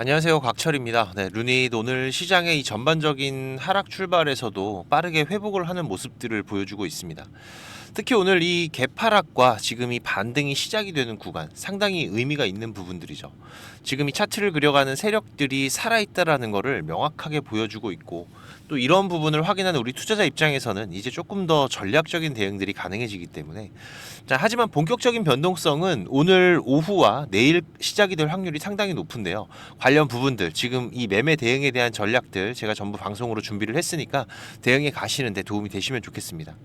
안녕하세요, 곽철입니다. 네, 루닛 오늘 시장의 이 전반적인 하락 출발에서도 빠르게 회복을 하는 모습들을 보여주고 있습니다. 특히 오늘 이 개파락과 지금 이 반등이 시작이 되는 구간 상당히 의미가 있는 부분들이죠. 지금 이 차트를 그려가는 세력들이 살아있다라는 것을 명확하게 보여주고 있고, 또 이런 부분을 확인하는 우리 투자자 입장에서는 이제 조금 더 전략적인 대응들이 가능해지기 때문에, 하지만 본격적인 변동성은 오늘 오후와 내일 시작이 될 확률이 상당히 높은데요. 관련 부분들, 지금 이 매매 대응에 대한 전략들 제가 전부 방송으로 준비를 했으니까 대응에 가시는데 도움이 되시면 좋겠습니다.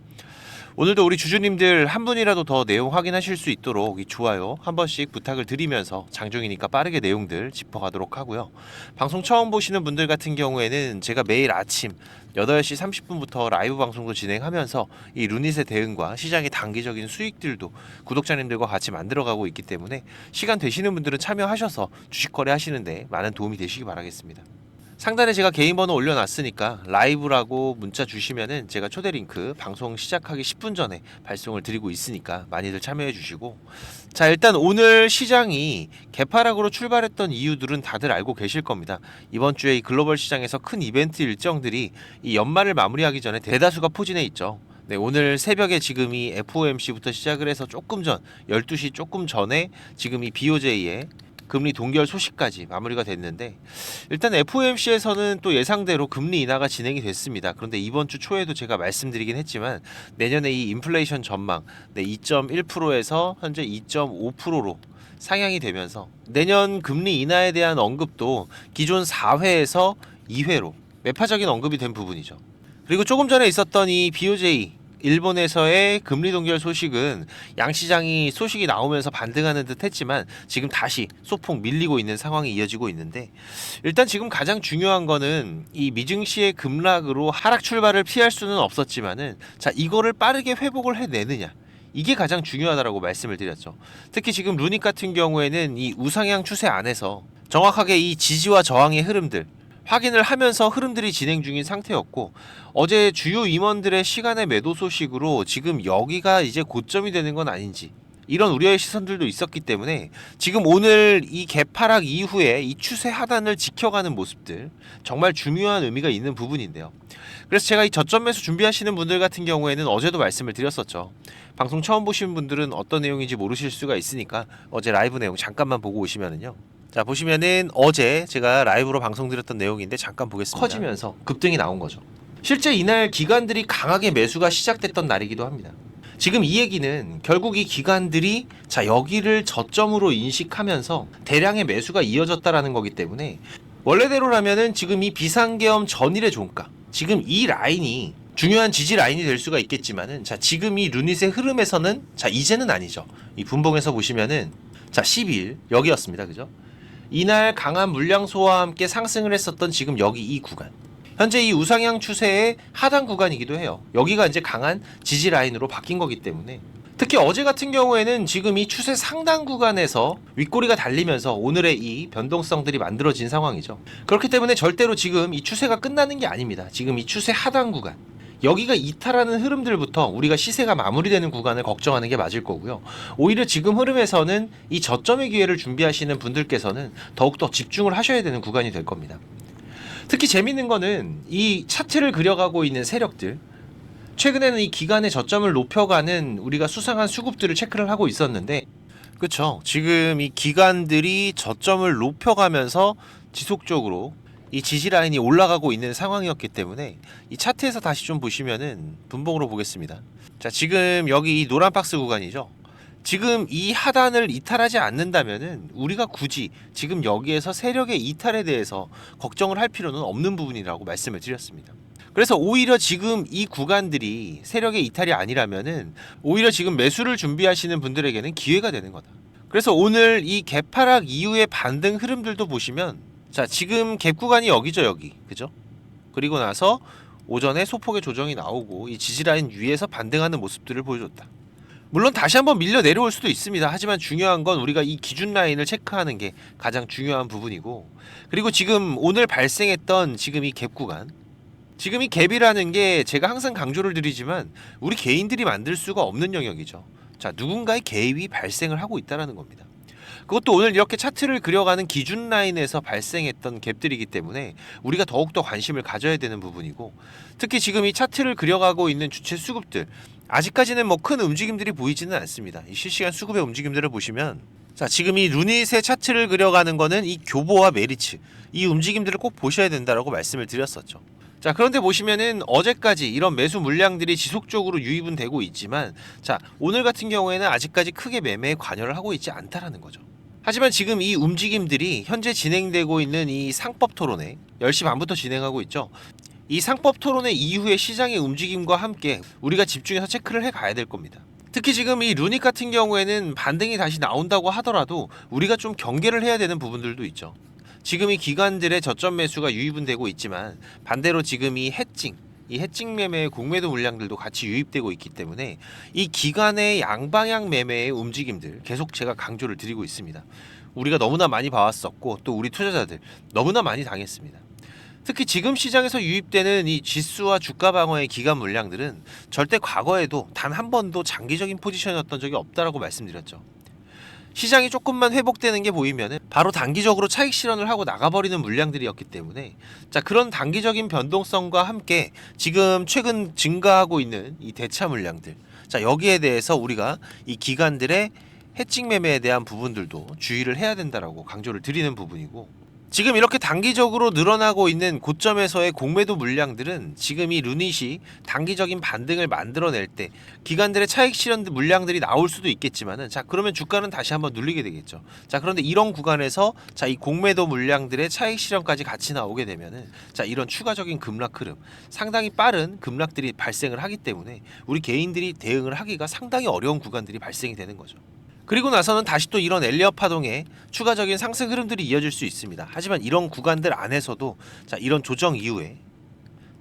오늘도 우리 주주님들 한 분이라도 더 내용 확인하실 수 있도록 이 좋아요 한 번씩 부탁을 드리면서 장중이니까 빠르게 내용들 짚어가도록 하고요. 방송 처음 보시는 분들 같은 경우에는 제가 매일 아침 8시 30분부터 라이브 방송도 진행하면서 이 루닛의 대응과 시장의 단기적인 수익들도 구독자님들과 같이 만들어가고 있기 때문에 시간 되시는 분들은 참여하셔서 주식 거래 하시는데 많은 도움이 되시기 바라겠습니다. 상단에 제가 개인 번호 올려놨으니까 라이브라고 문자 주시면은 제가 초대 링크 방송 시작하기 10분 전에 발송을 드리고 있으니까 많이들 참여해 주시고, 자, 일단 오늘 시장이 개파락으로 출발했던 이유들은 다들 알고 계실 겁니다. 이번 주에 이 글로벌 시장에서 큰 이벤트 일정들이 이 연말을 마무리하기 전에 대다수가 포진해 있죠. 네, 오늘 새벽에 지금 이 FOMC부터 시작을 해서 조금 전 12시 조금 전에 지금 이 BOJ의 금리 동결 소식까지 마무리가 됐는데, 일단 FOMC에서는 또 예상대로 금리 인하가 진행이 됐습니다. 그런데 이번 주 초에도 제가 말씀드리긴 했지만 내년에 이 인플레이션 전망 2.1%에서 현재 2.5%로 상향이 되면서 내년 금리 인하에 대한 언급도 기존 4회에서 2회로 매파적인 언급이 된 부분이죠. 그리고 조금 전에 있었던 이 BOJ 일본에서의 금리 동결 소식은 양시장이 소식이 나오면서 반등하는 듯 했지만 지금 다시 소폭 밀리고 있는 상황이 이어지고 있는데, 일단 지금 가장 중요한 거는 이 미증시의 급락으로 하락 출발을 피할 수는 없었지만은, 자, 이거를 빠르게 회복을 해내느냐, 이게 가장 중요하다라고 말씀을 드렸죠. 특히 지금 루닛 같은 경우에는 이 우상향 추세 안에서 정확하게 이 지지와 저항의 흐름들 확인을 하면서 흐름들이 진행 중인 상태였고, 어제 주요 임원들의 시간의 매도 소식으로 지금 여기가 이제 고점이 되는 건 아닌지 이런 우려의 시선들도 있었기 때문에 지금 오늘 이 개파락 이후에 이 추세 하단을 지켜가는 모습들 정말 중요한 의미가 있는 부분인데요. 그래서 제가 이 저점 매수 준비하시는 분들 같은 경우에는 어제도 말씀을 드렸었죠. 방송 처음 보신 분들은 어떤 내용인지 모르실 수가 있으니까 어제 라이브 내용 잠깐만 보고 오시면은요. 자, 보시면은 어제 제가 라이브로 방송드렸던 내용인데 잠깐 보겠습니다. 커지면서 급등이 나온 거죠. 실제 이날 기관들이 강하게 매수가 시작됐던 날이기도 합니다. 지금 이 얘기는 결국 이 기관들이 자, 여기를 저점으로 인식하면서 대량의 매수가 이어졌다라는 거기 때문에, 원래대로라면은 지금 이 비상계엄 전일의 종가, 지금 이 라인이 중요한 지지 라인이 될 수가 있겠지만은, 자, 지금 이 루닛의 흐름에서는 자, 이제는 아니죠. 이 분봉에서 보시면은 자, 12일 여기였습니다. 그죠? 이날 강한 물량 소화와 함께 상승을 했었던 지금 여기 이 구간, 현재 이 우상향 추세의 하단 구간이기도 해요. 여기가 이제 강한 지지 라인으로 바뀐 거기 때문에, 특히 어제 같은 경우에는 지금 이 추세 상단 구간에서 윗꼬리가 달리면서 오늘의 이 변동성들이 만들어진 상황이죠. 그렇기 때문에 절대로 지금 이 추세가 끝나는 게 아닙니다. 지금 이 추세 하단 구간, 여기가 이탈하는 흐름들부터 우리가 시세가 마무리되는 구간을 걱정하는 게 맞을 거고요. 오히려 지금 흐름에서는 이 저점의 기회를 준비하시는 분들께서는 더욱더 집중을 하셔야 되는 구간이 될 겁니다. 특히 재밌는 거는 이 차트를 그려가고 있는 세력들, 최근에는 이 기간의 저점을 높여가는 우리가 수상한 수급들을 체크를 하고 있었는데, 그쵸, 지금 이 기관들이 저점을 높여가면서 지속적으로 이 지지 라인이 올라가고 있는 상황이었기 때문에, 이 차트에서 다시 좀 보시면은 분봉으로 보겠습니다. 자, 지금 여기 이 노란 박스 구간이죠. 지금 이 하단을 이탈하지 않는다면은 우리가 굳이 지금 여기에서 세력의 이탈에 대해서 걱정을 할 필요는 없는 부분이라고 말씀을 드렸습니다. 그래서 오히려 지금 이 구간들이 세력의 이탈이 아니라면은 오히려 지금 매수를 준비하시는 분들에게는 기회가 되는 거다. 그래서 오늘 이 개파락 이후의 반등 흐름들도 보시면, 자, 지금 갭 구간이 여기죠, 여기. 그죠? 그리고 나서 오전에 소폭의 조정이 나오고 이 지지라인 위에서 반등하는 모습들을 보여줬다. 물론 다시 한번 밀려 내려올 수도 있습니다. 하지만 중요한 건 우리가 이 기준 라인을 체크하는 게 가장 중요한 부분이고, 그리고 지금 오늘 발생했던 지금 이 갭 구간, 지금 이 갭이라는 게 제가 항상 강조를 드리지만 우리 개인들이 만들 수가 없는 영역이죠. 자, 누군가의 개입이 발생을 하고 있다는 겁니다. 그것도 오늘 이렇게 차트를 그려가는 기준 라인에서 발생했던 갭들이기 때문에 우리가 더욱더 관심을 가져야 되는 부분이고, 특히 지금 이 차트를 그려가고 있는 주체 수급들 아직까지는 뭐 큰 움직임들이 보이지는 않습니다. 이 실시간 수급의 움직임들을 보시면, 자, 지금 이 루닛의 차트를 그려가는 거는 이 교보와 메리츠, 이 움직임들을 꼭 보셔야 된다라고 말씀을 드렸었죠. 자, 그런데 보시면은 어제까지 이런 매수 물량들이 지속적으로 유입은 되고 있지만, 자, 오늘 같은 경우에는 아직까지 크게 매매에 관여를 하고 있지 않다라는 거죠. 하지만 지금 이 움직임들이 현재 진행되고 있는 이 상법 토론회 10시 반부터 진행하고 있죠. 이 상법 토론회 이후의 시장의 움직임과 함께 우리가 집중해서 체크를 해 가야 될 겁니다. 특히 지금 이 루닛 같은 경우에는 반등이 다시 나온다고 하더라도 우리가 좀 경계를 해야 되는 부분들도 있죠. 지금 이 기관들의 저점 매수가 유입은 되고 있지만, 반대로 지금 이 해칭 매매의 공매도 물량들도 같이 유입되고 있기 때문에 이 기관의 양방향 매매의 움직임들 계속 제가 강조를 드리고 있습니다. 우리가 너무나 많이 봐왔었고, 또 우리 투자자들 너무나 많이 당했습니다. 특히 지금 시장에서 유입되는 이 지수와 주가 방어의 기관 물량들은 절대 과거에도 단 한 번도 장기적인 포지션이었던 적이 없다라고 말씀드렸죠. 시장이 조금만 회복되는 게 보이면은 바로 단기적으로 차익 실현을 하고 나가버리는 물량들이었기 때문에, 자, 그런 단기적인 변동성과 함께 지금 최근 증가하고 있는 이 대차 물량들, 자, 여기에 대해서 우리가 이 기관들의 해칭 매매에 대한 부분들도 주의를 해야 된다라고 강조를 드리는 부분이고, 지금 이렇게 단기적으로 늘어나고 있는 고점에서의 공매도 물량들은 지금 이 루닛이 단기적인 반등을 만들어낼 때 기관들의 차익 실현 물량들이 나올 수도 있겠지만은, 자, 그러면 주가는 다시 한번 눌리게 되겠죠. 자, 그런데 이런 구간에서 자, 이 공매도 물량들의 차익 실현까지 같이 나오게 되면은, 자, 이런 추가적인 급락 흐름, 상당히 빠른 급락들이 발생을 하기 때문에 우리 개인들이 대응을 하기가 상당히 어려운 구간들이 발생이 되는 거죠. 그리고 나서는 다시 또 이런 엘리엇 파동에 추가적인 상승 흐름들이 이어질 수 있습니다. 하지만 이런 구간들 안에서도, 자, 이런 조정 이후에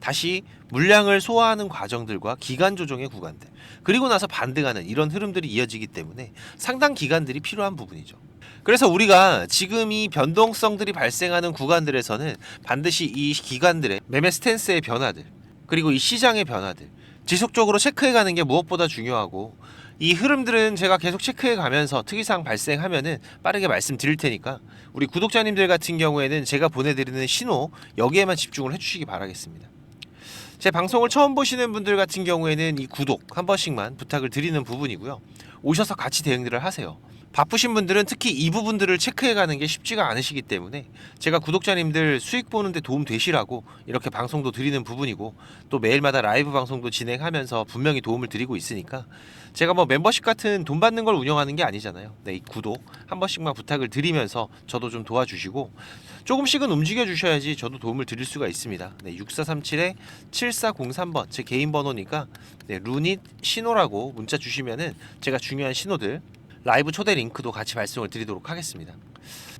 다시 물량을 소화하는 과정들과 기간 조정의 구간들, 그리고 나서 반등하는 이런 흐름들이 이어지기 때문에 상당 기간들이 필요한 부분이죠. 그래서 우리가 지금 이 변동성들이 발생하는 구간들에서는 반드시 이 기관들의 매매 스탠스의 변화들, 그리고 이 시장의 변화들 지속적으로 체크해가는 게 무엇보다 중요하고, 이 흐름들은 제가 계속 체크해 가면서 특이사항 발생하면은 빠르게 말씀드릴 테니까 우리 구독자님들 같은 경우에는 제가 보내드리는 신호 여기에만 집중을 해주시기 바라겠습니다. 제 방송을 처음 보시는 분들 같은 경우에는 이 구독 한 번씩만 부탁을 드리는 부분이고요. 오셔서 같이 대응들을 하세요. 바쁘신 분들은 특히 이 부분들을 체크해가는 게 쉽지가 않으시기 때문에 제가 구독자님들 수익 보는데 도움 되시라고 이렇게 방송도 드리는 부분이고, 또 매일마다 라이브 방송도 진행하면서 분명히 도움을 드리고 있으니까 제가 뭐 멤버십 같은 돈 받는 걸 운영하는 게 아니잖아요. 네, 이 구독 한 번씩만 부탁을 드리면서 저도 좀 도와주시고, 조금씩은 움직여 주셔야지 저도 도움을 드릴 수가 있습니다. 네, 6437-7403번 제 개인 번호니까, 네, 루닛 신호라고 문자 주시면은 제가 중요한 신호들 라이브 초대 링크도 같이 발송을 드리도록 하겠습니다.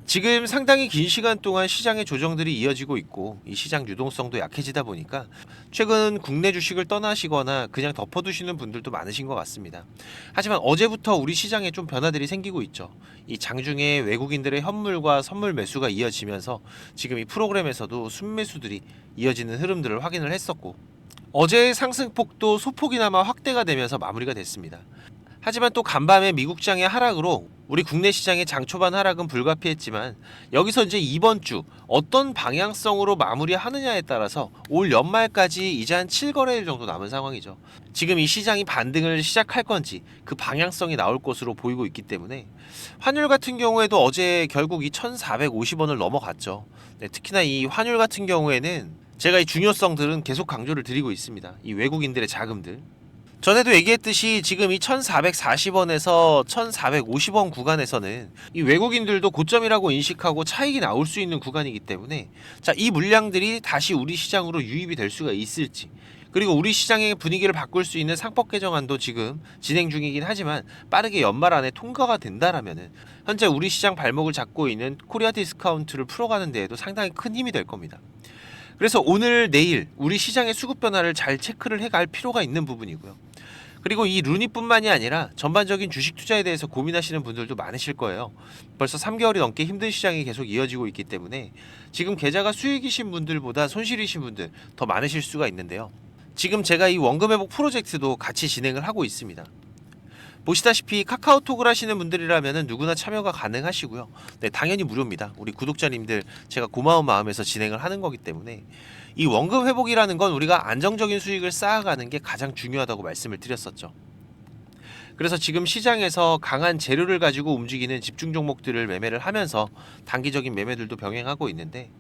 지금 상당히 긴 시간 동안 시장의 조정들이 이어지고 있고, 이 시장 유동성도 약해지다 보니까 최근 국내 주식을 떠나시거나 그냥 덮어두시는 분들도 많으신 것 같습니다. 하지만 어제부터 우리 시장에 좀 변화들이 생기고 있죠. 이 장중에 외국인들의 현물과 선물 매수가 이어지면서 지금 이 프로그램에서도 순매수들이 이어지는 흐름들을 확인을 했었고, 어제의 상승폭도 소폭이나마 확대가 되면서 마무리가 됐습니다. 하지만 또 간밤에 미국장의 하락으로 우리 국내 시장의 장 초반 하락은 불가피했지만, 여기서 이제 이번 주 어떤 방향성으로 마무리하느냐에 따라서 올 연말까지 이제 한 7거래일 정도 남은 상황이죠. 지금 이 시장이 반등을 시작할 건지 그 방향성이 나올 것으로 보이고 있기 때문에, 환율 같은 경우에도 어제 결국 이 1450원을 넘어갔죠. 네, 특히나 이 환율 같은 경우에는 제가 이 중요성들은 계속 강조를 드리고 있습니다. 이 외국인들의 자금들, 전에도 얘기했듯이 지금 이 1440원에서 1450원 구간에서는 이 외국인들도 고점이라고 인식하고 차익이 나올 수 있는 구간이기 때문에, 자, 이 물량들이 다시 우리 시장으로 유입이 될 수가 있을지, 그리고 우리 시장의 분위기를 바꿀 수 있는 상법 개정안도 지금 진행 중이긴 하지만 빠르게 연말 안에 통과가 된다라면은 현재 우리 시장 발목을 잡고 있는 코리아 디스카운트를 풀어가는 데에도 상당히 큰 힘이 될 겁니다. 그래서 오늘 내일 우리 시장의 수급 변화를 잘 체크를 해갈 필요가 있는 부분이고요. 그리고 이 루닛뿐만이 아니라 전반적인 주식 투자에 대해서 고민하시는 분들도 많으실 거예요. 벌써 3개월이 넘게 힘든 시장이 계속 이어지고 있기 때문에 지금 계좌가 수익이신 분들보다 손실이신 분들 더 많으실 수가 있는데요. 지금 제가 이 원금 회복 프로젝트도 같이 진행을 하고 있습니다. 보시다시피 카카오톡을 하시는 분들이라면 누구나 참여가 가능하시고요. 네, 당연히 무료입니다. 우리 구독자님들 제가 고마운 마음에서 진행을 하는 거기 때문에 이 원금 회복이라는 건 우리가 안정적인 수익을 쌓아가는 게 가장 중요하다고 말씀을 드렸었죠. 그래서 지금 시장에서 강한 재료를 가지고 움직이는 집중 종목들을 매매를 하면서 단기적인 매매들도 병행하고 있는데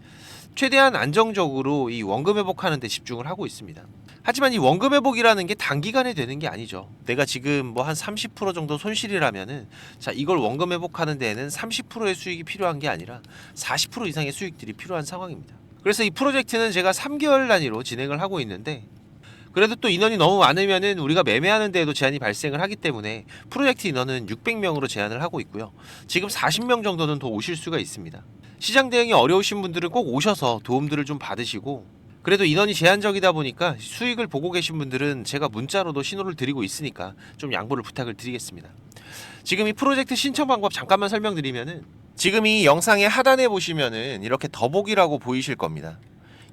최대한 안정적으로 이 원금 회복하는 데 집중을 하고 있습니다. 하지만 이 원금 회복이라는 게 단기간에 되는 게 아니죠. 내가 지금 뭐 한 30% 정도 손실이라면은 자, 이걸 원금 회복하는 데에는 30%의 수익이 필요한 게 아니라 40% 이상의 수익들이 필요한 상황입니다. 그래서 이 프로젝트는 제가 3개월 단위로 진행을 하고 있는데 그래도 또 인원이 너무 많으면은 우리가 매매하는 데에도 제한이 발생을 하기 때문에 프로젝트 인원은 600명으로 제한을 하고 있고요. 지금 40명 정도는 더 오실 수가 있습니다. 시장 대응이 어려우신 분들은 꼭 오셔서 도움들을 좀 받으시고 그래도 인원이 제한적이다 보니까 수익을 보고 계신 분들은 제가 문자로도 신호를 드리고 있으니까 좀 양보를 부탁을 드리겠습니다. 지금 이 프로젝트 신청 방법 잠깐만 설명드리면은 지금 이 영상의 하단에 보시면은 이렇게 더보기라고 보이실 겁니다.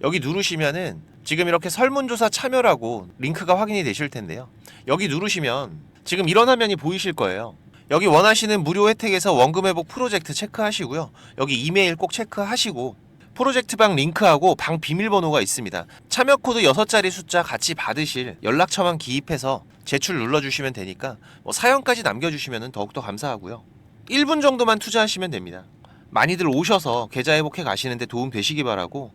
여기 누르시면은 지금 이렇게 설문조사 참여라고 링크가 확인이 되실 텐데요. 여기 누르시면 지금 이런 화면이 보이실 거예요. 여기 원하시는 무료 혜택에서 원금 회복 프로젝트 체크하시고요. 여기 이메일 꼭 체크하시고 프로젝트 방 링크하고 방 비밀번호가 있습니다. 참여 코드 6자리 숫자 같이 받으실 연락처만 기입해서 제출 눌러주시면 되니까 사연까지 남겨주시면 더욱더 감사하고요. 1분 정도만 투자하시면 됩니다. 많이들 오셔서 계좌 회복해 가시는데 도움 되시기 바라고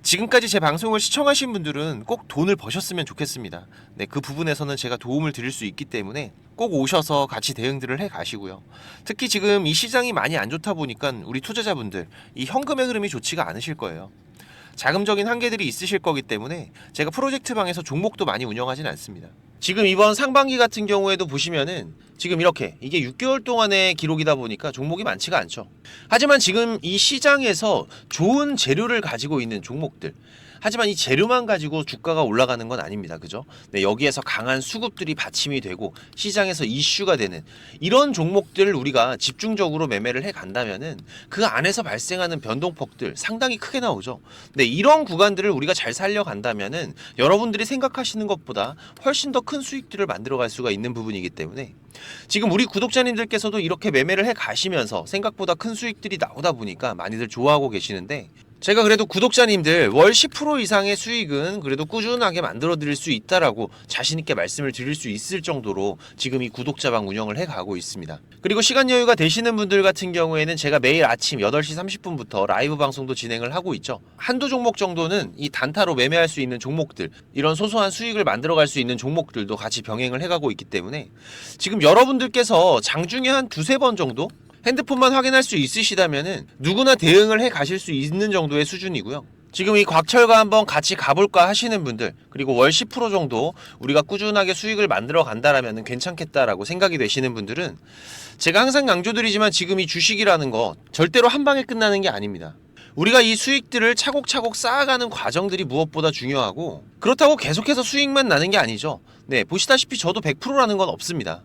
지금까지 제 방송을 시청하신 분들은 꼭 돈을 버셨으면 좋겠습니다. 네, 그 부분에서는 제가 도움을 드릴 수 있기 때문에 꼭 오셔서 같이 대응들을 해 가시고요. 특히 지금 이 시장이 많이 안 좋다 보니까 우리 투자자분들 이 현금의 흐름이 좋지가 않으실 거예요. 자금적인 한계들이 있으실 거기 때문에 제가 프로젝트 방에서 종목도 많이 운영하진 않습니다. 지금 이번 상반기 같은 경우에도 보시면은 지금 이렇게 이게 6개월 동안의 기록이다 보니까 종목이 많지가 않죠. 하지만 지금 이 시장에서 좋은 재료를 가지고 있는 종목들 하지만 이 재료만 가지고 주가가 올라가는 건 아닙니다. 그죠? 네, 여기에서 강한 수급들이 받침이 되고 시장에서 이슈가 되는 이런 종목들을 우리가 집중적으로 매매를 해 간다면은 그 안에서 발생하는 변동폭들 상당히 크게 나오죠. 네, 이런 구간들을 우리가 잘 살려간다면은 여러분들이 생각하시는 것보다 훨씬 더 큰 수익들을 만들어 갈 수가 있는 부분이기 때문에 지금 우리 구독자님들께서도 이렇게 매매를 해 가시면서 생각보다 큰 수익들이 나오다 보니까 많이들 좋아하고 계시는데 제가 그래도 구독자님들 월 10% 이상의 수익은 그래도 꾸준하게 만들어 드릴 수 있다라고 자신있게 말씀을 드릴 수 있을 정도로 지금 이 구독자방 운영을 해 가고 있습니다. 그리고 시간 여유가 되시는 분들 같은 경우에는 제가 매일 아침 8시 30분부터 라이브 방송도 진행을 하고 있죠. 한두 종목 정도는 이 단타로 매매할 수 있는 종목들 이런 소소한 수익을 만들어 갈 수 있는 종목들도 같이 병행을 해 가고 있기 때문에 지금 여러분들께서 장중에 한 두세 번 정도 핸드폰만 확인할 수 있으시다면은 누구나 대응을 해 가실 수 있는 정도의 수준이고요. 지금 이 곽철과 한번 같이 가볼까 하시는 분들 그리고 월 10% 정도 우리가 꾸준하게 수익을 만들어 간다라면 괜찮겠다라고 생각이 되시는 분들은 제가 항상 강조드리지만 지금 이 주식이라는 거 절대로 한 방에 끝나는 게 아닙니다. 우리가 이 수익들을 차곡차곡 쌓아가는 과정들이 무엇보다 중요하고 그렇다고 계속해서 수익만 나는 게 아니죠. 네, 보시다시피 저도 100%라는 건 없습니다.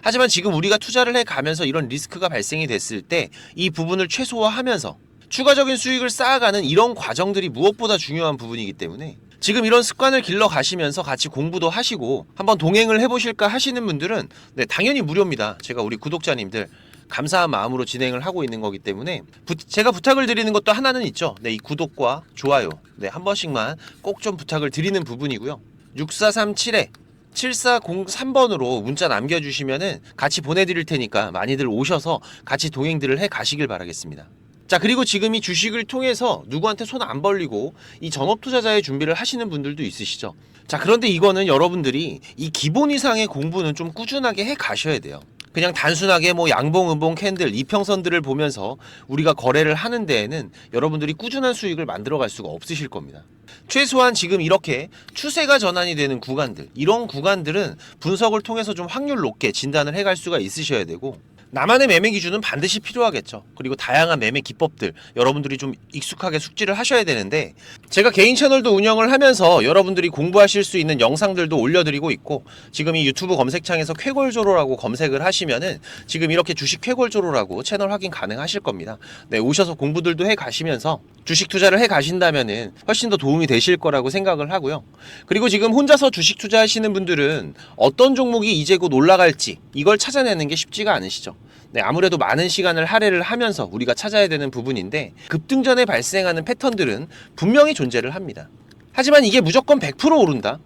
하지만 지금 우리가 투자를 해가면서 이런 리스크가 발생이 됐을 때 이 부분을 최소화하면서 추가적인 수익을 쌓아가는 이런 과정들이 무엇보다 중요한 부분이기 때문에 지금 이런 습관을 길러 가시면서 같이 공부도 하시고 한번 동행을 해보실까 하시는 분들은 네, 당연히 무료입니다. 제가 우리 구독자님들 감사한 마음으로 진행을 하고 있는 거기 때문에 제가 부탁을 드리는 것도 하나는 있죠. 네, 이 구독과 좋아요 네, 한 번씩만 꼭 좀 부탁을 드리는 부분이고요. 6437에 7403번으로 문자 남겨주시면은 같이 보내드릴 테니까 많이들 오셔서 같이 동행들을 해 가시길 바라겠습니다. 자, 그리고 지금 이 주식을 통해서 누구한테 손 안 벌리고 이 전업 투자자의 준비를 하시는 분들도 있으시죠. 자, 그런데 이거는 여러분들이 이 기본 이상의 공부는 좀 꾸준하게 해 가셔야 돼요. 그냥 단순하게 뭐 양봉, 음봉, 캔들, 이평선들을 보면서 우리가 거래를 하는 데에는 여러분들이 꾸준한 수익을 만들어 갈 수가 없으실 겁니다. 최소한 지금 이렇게 추세가 전환이 되는 구간들 이런 구간들은 분석을 통해서 좀 확률 높게 진단을 해갈 수가 있으셔야 되고 나만의 매매 기준은 반드시 필요하겠죠. 그리고 다양한 매매 기법들 여러분들이 좀 익숙하게 숙지를 하셔야 되는데, 제가 개인 채널도 운영을 하면서 여러분들이 공부하실 수 있는 영상들도 올려드리고 있고, 지금 이 유튜브 검색창에서 쾌골조로라고 검색을 하시면은 지금 이렇게 주식 쾌골조로라고 채널 확인 가능하실 겁니다. 네, 오셔서 공부들도 해 가시면서 주식 투자를 해 가신다면은 훨씬 더 도움이 되실 거라고 생각을 하고요. 그리고 지금 혼자서 주식 투자하시는 분들은 어떤 종목이 이제 곧 올라갈지 이걸 찾아내는 게 쉽지가 않으시죠. 네, 아무래도 많은 시간을 할애를 하면서 우리가 찾아야 되는 부분인데, 급등 전에 발생하는 패턴들은 분명히 존재를 합니다. 하지만 이게 무조건 100% 오른다?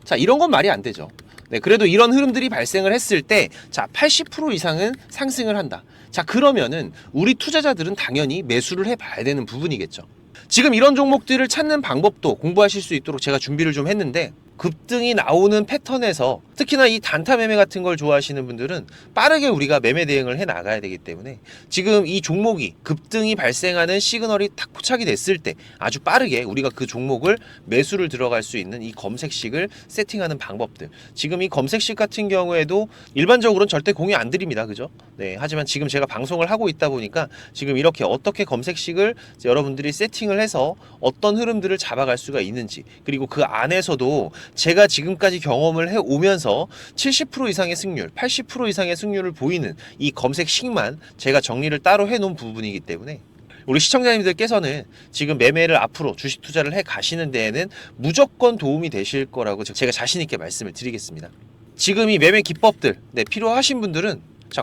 자, 이런 건 말이 안 되죠. 네, 그래도 이런 흐름들이 발생을 했을 때, 자, 80% 이상은 상승을 한다. 자, 그러면은 우리 투자자들은 당연히 매수를 해봐야 되는 부분이겠죠. 지금 이런 종목들을 찾는 방법도 공부하실 수 있도록 제가 준비를 좀 했는데, 급등이 나오는 패턴에서 특히나 이 단타 매매 같은 걸 좋아하시는 분들은 빠르게 우리가 매매 대응을 해 나가야 되기 때문에, 지금 이 종목이 급등이 발생하는 시그널이 딱 포착이 됐을 때 아주 빠르게 우리가 그 종목을 매수를 들어갈 수 있는 이 검색식을 세팅하는 방법들, 지금 이 검색식 같은 경우에도 일반적으로는 절대 공유 안 드립니다. 그죠? 네, 하지만 지금 제가 방송을 하고 있다 보니까 지금 이렇게 어떻게 검색식을 여러분들이 세팅을 해서 어떤 흐름들을 잡아갈 수가 있는지, 그리고 그 안에서도 제가 지금까지 경험을 해오면서 70% 이상의 승률, 80% 이상의 승률을 보이는 이 검색식만 제가 정리를 따로 해놓은 부분이기 때문에, 우리 시청자님들께서는 지금 매매를 앞으로 주식 투자를 해 가시는 데에는 무조건 도움이 되실 거라고 제가 자신 있게 말씀을 드리겠습니다. 지금 이 매매 기법들 필요하신 분들은 자,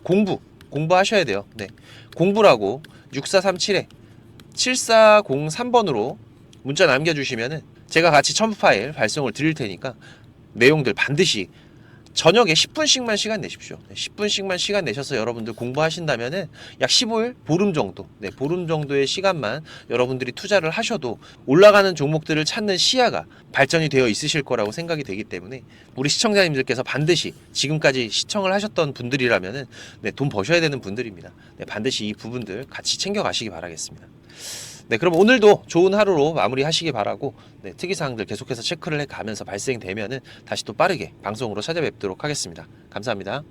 공부하셔야 돼요. 네, 공부라고 6437에 7403번으로 문자 남겨주시면은 제가 같이 첨부 파일 발송을 드릴 테니까 내용들 반드시 저녁에 10분씩만 시간 내십시오. 10분씩만 시간 내셔서 여러분들 공부하신다면은 약 15일, 보름 정도, 보름 정도의 시간만 여러분들이 투자를 하셔도 올라가는 종목들을 찾는 시야가 발전이 되어 있으실 거라고 생각이 되기 때문에, 우리 시청자님들께서 반드시 지금까지 시청을 하셨던 분들이라면은 돈 버셔야 되는 분들입니다. 반드시 이 부분들 같이 챙겨가시기 바라겠습니다. 네, 그럼 오늘도 좋은 하루로 마무리하시기 바라고, 특이사항들 계속해서 체크를 해가면서 발생되면은 다시 또 빠르게 방송으로 찾아뵙도록 하겠습니다. 감사합니다.